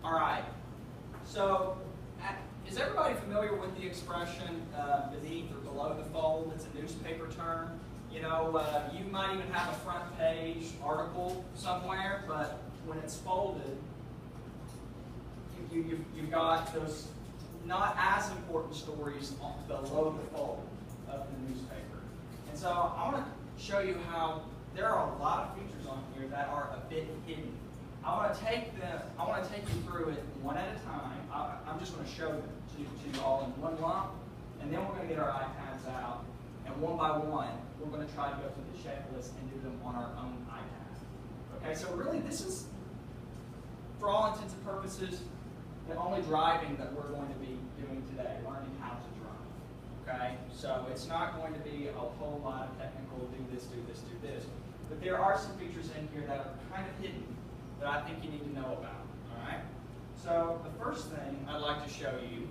All right. So, is everybody familiar with the expression beneath or below the fold? It's a newspaper term. You know, you might even have a front page article somewhere, but when it's folded, you've got those not as important stories below the fold of the newspaper. And so I want to show you how there are a lot of features on here that are a bit hidden. I want to take you through it one at a time. I'm just going to show them to you all in one lump, and then we're going to get our iPads out, and one by one, we're going to try to go through the checklist and do them on our own iPad. Okay, so really this is, for all intents and purposes, the only driving that we're going to be doing today, learning how to drive. Okay, so it's not going to be a whole lot of technical, do this, do this, do this. But there are some features in here that are kind of hidden that I think you need to know about. All right. So the first thing I'd like to show you,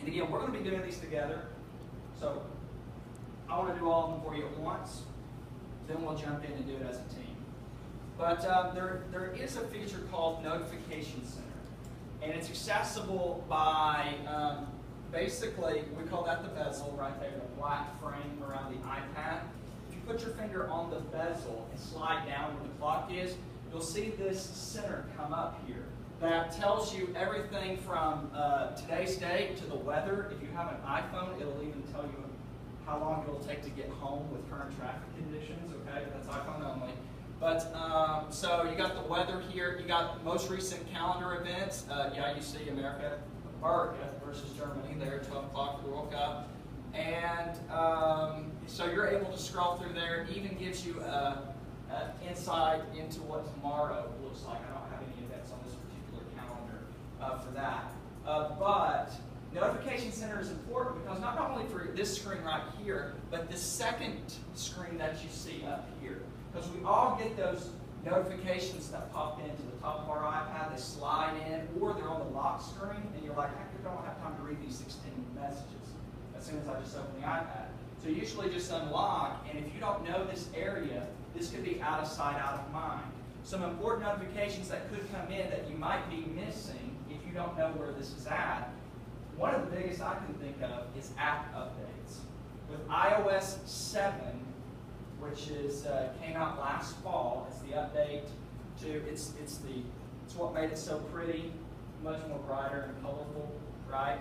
and again, we're going to be doing these together. So I want to do all of them for you at once. Then we'll jump in and do it as a team. But there is a feature called Notification Center. And it's accessible by, basically, we call that the bezel right there, the black frame around the iPad. If you put your finger on the bezel and slide down where the clock is, you'll see this center come up here that tells you everything from today's date to the weather. If you have an iPhone, it'll even tell you how long it'll take to get home with current traffic conditions, okay? That's iPhone only. But, so you got the weather here, you got most recent calendar events. Yeah, you see America versus Germany there, 12 o'clock for the World Cup. And so you're able to scroll through there. It even gives you insight into what tomorrow looks like. I don't have any events on this particular calendar for that. But Notification Center is important because not only for this screen right here, but the second screen that you see up here. Because we all get those notifications that pop into the top of our iPad, they slide in, or they're on the lock screen, and you're like, heck, I don't have time to read these 16 messages as soon as I just open the iPad. So you usually just unlock, and if you don't know this area, this could be out of sight, out of mind. Some important notifications that could come in that you might be missing if you don't know where this is at. One of the biggest I can think of is app updates. With iOS 7, which is came out last fall. It's the update to it's what made it so pretty, much more brighter and colorful, right?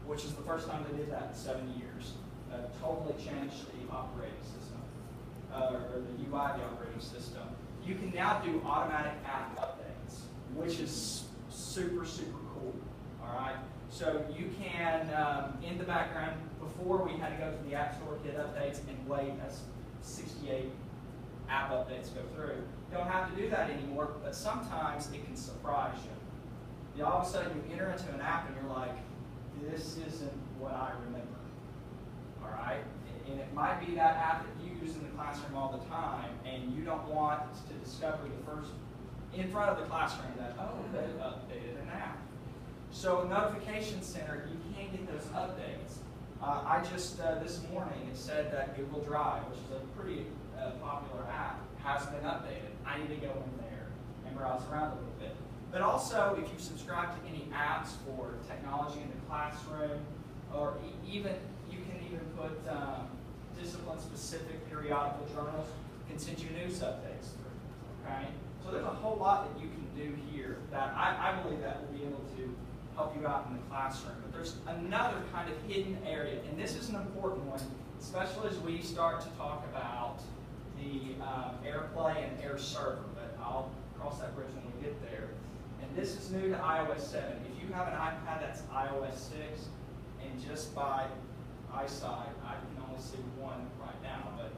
Which is the first time they did that in 7 years. Totally changed the operating system, or the UI of the operating system. You can now do automatic app updates, which is super, super cool. All right. So you can, in the background, before we had to go to the App Store, get updates, and wait as 68 app updates go through. You don't have to do that anymore, but sometimes it can surprise you. All of a sudden you enter into an app and you're like, this isn't what I remember. All right? And it might be that app that you use in the classroom all the time, and you don't want to discover the first, in front of the classroom, that, oh, they updated an app. So Notification Center, you can get those updates. I just, this morning, it said that Google Drive, which is a pretty popular app, has been updated. I need to go in there and browse around a little bit. But also, if you subscribe to any apps for technology in the classroom, or even, you can even put discipline-specific periodical journals, can send you news updates through, okay? So there's a whole lot that you can do here that I believe that will be able to help you out in the classroom. But there's another kind of hidden area, and this is an important one, especially as we start to talk about the AirPlay and AirServer, but I'll cross that bridge when we get there. And this is new to iOS 7. If you have an iPad that's iOS 6, and just by eyesight, I can only see one right now, but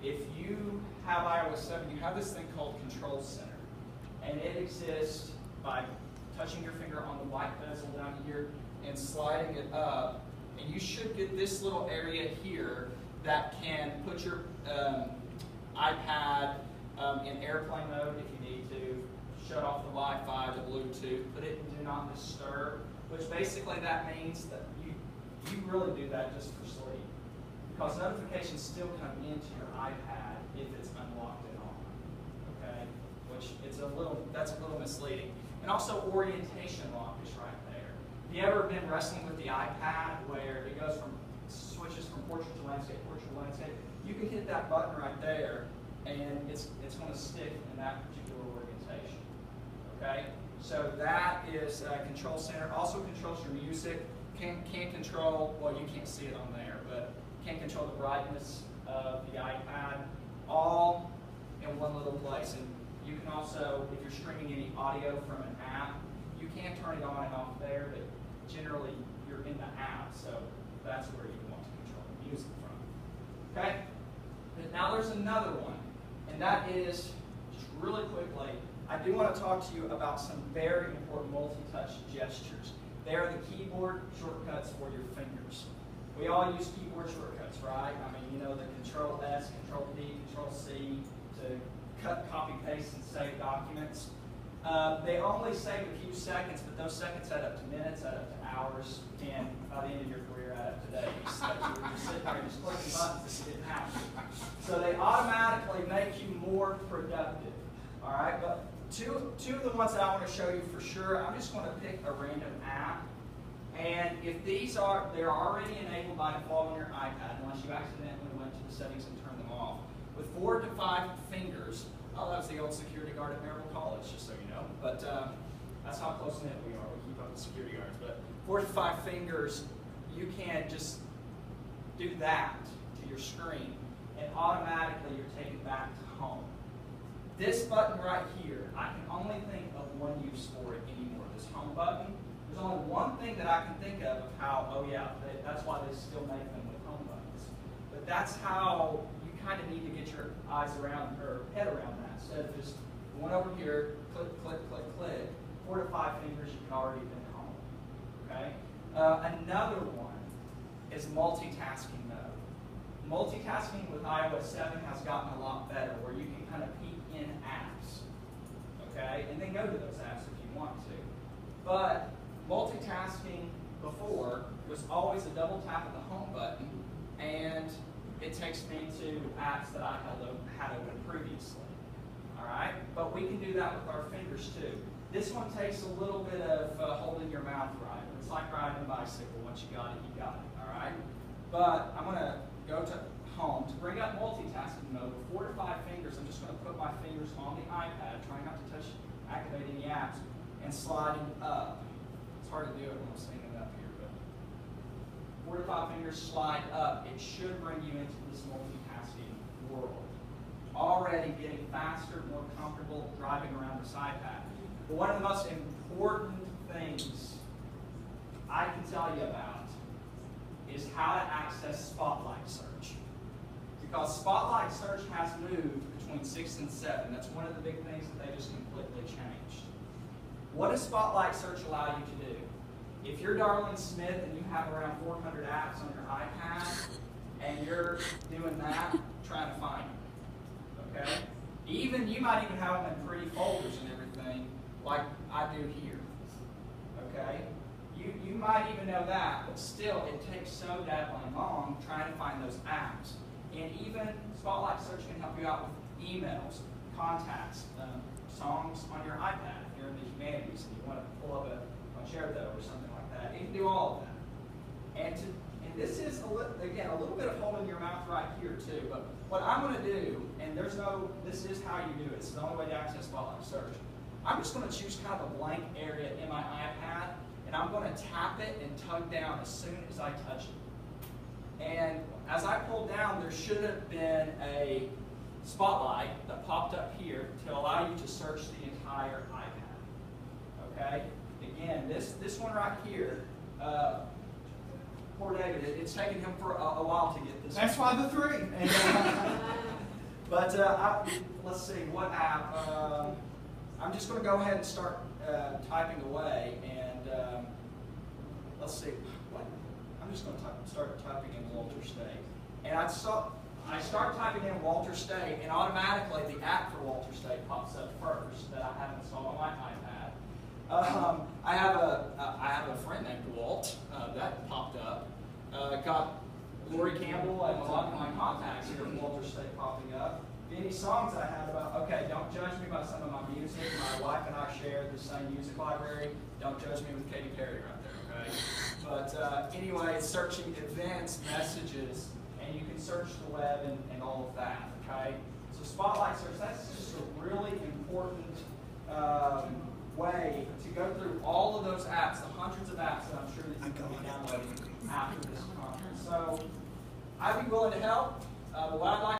if you have iOS 7, you have this thing called Control Center, and it exists by touching your finger on the white bezel down here and sliding it up, and you should get this little area here that can put your iPad in airplane mode if you need to, shut off the Wi-Fi, the Bluetooth, put it in Do Not Disturb, which basically that means that you really do that just for sleep, because notifications still come into your iPad if it's unlocked and on, okay? Which that's a little misleading. And also orientation lock is right there. Have you ever been wrestling with the iPad where it goes from, switches from portrait to landscape, you can hit that button right there and it's going to stick in that particular orientation. Okay? So that is Control Center. Also controls your music. Can control, well, you can't see it on there, but can control the brightness of the iPad, all in one little place. And you can also, if you're streaming any audio from an app, you can turn it on and off there, but generally you're in the app, so that's where you want to control the music from. Okay? But now there's another one, and that is, just really quickly, I do want to talk to you about some very important multi-touch gestures. They are the keyboard shortcuts for your fingers. We all use keyboard shortcuts, right? I mean, you know, the Control S, Control D, Control C to cut, copy, paste, and save documents. They only save a few seconds, but those seconds add up to minutes, add up to hours, and by the end of your career, add up to days. That you were just sitting there just clicking buttons that you didn't have to. So they automatically make you more productive. All right, but two of the ones that I want to show you for sure, I'm just going to pick a random app. And if they're already enabled by default on your iPad, unless you accidentally went to the settings and turned them off. With 4 to 5 fingers, oh, that was the old security guard at Maryville College, just so you know. But that's how close-knit we are. We keep up with security guards. But 4 to 5 fingers, you can just do that to your screen, and automatically you're taken back to home. This button right here, I can only think of one use for it anymore. This home button. There's only one thing that I can think of how, oh yeah, that's why they still make them with home buttons. But that's how you kind of need to get your eyes around, or head around that. Instead of just going over here, click, click, click, click, 4 to 5 fingers, you can already been home. Okay? Another one is multitasking mode. Multitasking with iOS 7 has gotten a lot better, where you can kind of peek in apps. Okay? And then go to those apps if you want to. But multitasking before was always a double tap of the home button, and it takes me to apps that I had open previously. All right, but we can do that with our fingers too. This one takes a little bit of holding your mouth right. It's like riding a bicycle. Once you got it, you got it. All right, but I'm going to go to home to bring up multitasking mode. With 4 to 5 fingers, I'm just going to put my fingers on the iPad, trying not to touch, activate any apps, and sliding up. It's hard to do it when I'm standing up here, but 4 to 5 fingers slide up. It should bring you into this multitasking world. Already getting faster, more comfortable driving around this iPad. But one of the most important things I can tell you about is how to access Spotlight Search. Because Spotlight Search has moved between 6 and 7. That's one of the big things that they just completely changed. What does Spotlight Search allow you to do? If you're Darlene Smith and you have around 400 apps on your iPad, and you're doing that, trying to find them. Okay? You might even have them in pretty folders and everything, like I do here. Okay? You might even know that, but still, it takes so daggone long trying to find those apps. And even Spotlight Search can help you out with emails, contacts, songs on your iPad if you're in the humanities and you want to pull up a concerto or something like that. You can do all of that. And this is, again, a little bit of holding your mouth right here too. But what I'm going to do, and this is how you do it. It's the only way to access Spotlight Search. I'm just going to choose kind of a blank area in my iPad, and I'm going to tap it and tug down as soon as I touch it. And as I pull down, there should have been a spotlight that popped up here to allow you to search the entire iPad. Okay? Again, this one right here, poor David, it's taken him for a while to get this. That's why the 3. But let's see, what app? I'm just going to go ahead and start typing away, and let's see. I'm just going to start typing in Walter State. And I start typing in Walter State, and automatically the app for Walter State pops up first that I have installed on my iPad. I have a friend named Walt that popped up. Got Lori Campbell and a lot of my contacts here at Walter State popping up. Any songs I had about, okay, don't judge me by some of my music. My wife and I share the same music library. Don't judge me with Katy Perry right there, okay? But anyway, it's searching events, messages, and you can search the web and all of that, okay? So Spotlight Search, that's just a really important way to go through all of those apps, the hundreds of apps that I'm sure that you're going to be downloading after this conference. So I'd be willing to help, but what I'd like